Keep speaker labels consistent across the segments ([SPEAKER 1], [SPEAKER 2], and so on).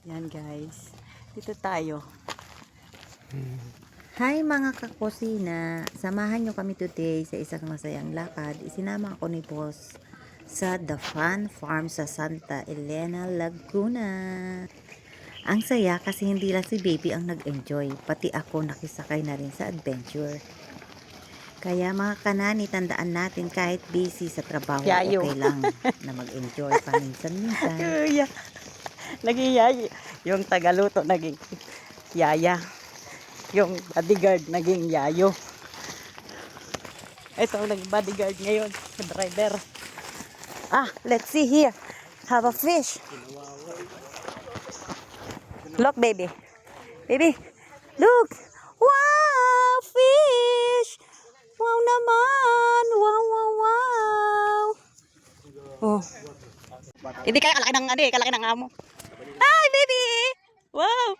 [SPEAKER 1] Yan guys. Dito tayo.
[SPEAKER 2] Hi mga kakusina! Samahan nyo kami today sa isang masayang lakad. Isinama ako ni Boss sa The Fun Farm sa Santa Elena, Laguna. Ang saya kasi hindi lang si baby ang nag-enjoy, pati ako nakisakay na rin sa adventure. Kaya mga kanani, tandaan natin kahit busy sa trabaho,
[SPEAKER 1] Yayo.
[SPEAKER 2] okay lang na mag-enjoy paminsan-minsan.
[SPEAKER 1] Kuya. Naging yaya. Yung tagaluto naging yaya. Yung bodyguard naging yayo. Ito ang naging bodyguard ngayon. Sa driver. Ah, let's see here. Have a fish. Look, baby. Baby, look. Wow, fish. Wow naman. Wow, wow, wow. Oh. Hindi kaya kalaki ng kalaki ng amo. Hi, baby. Wow.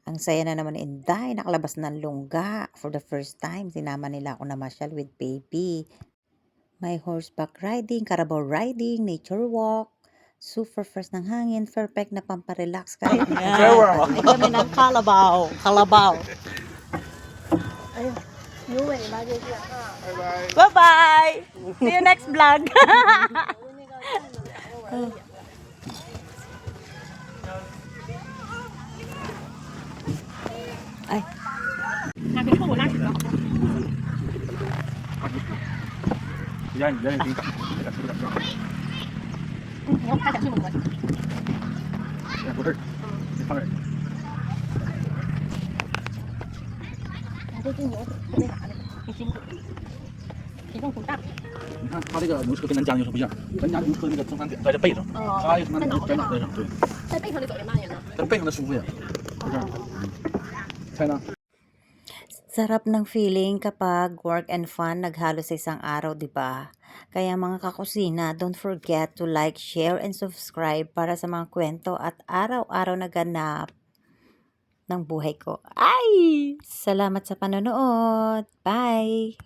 [SPEAKER 2] Ang saya na naman ni Inday, nakalabas ng lungga. For the first time, sinama nila ako na masyal with baby. May horseback riding, carabao riding, nature walk, super fresh ng hangin, perfect na pamparelax kahit
[SPEAKER 1] Ay kami ng kalabaw. Kalabaw. Bye-bye. See you next vlog. Ay.
[SPEAKER 3] 你看它这个牛车跟咱家牛车不一样，咱家牛车那个中山点在这背上，它有什么在脑袋上，对，
[SPEAKER 4] 在背上就走得慢点呢。
[SPEAKER 3] 但背上的舒服呀。猜呢？
[SPEAKER 2] Sarap ng feeling kapag work and fun naghalo sa isang araw, di ba? Kaya mga kakusina, don't forget to like, share, and subscribe para sa mga kwento at araw-araw na ganap ng buhay ko. Ay! Salamat sa panonood! Bye!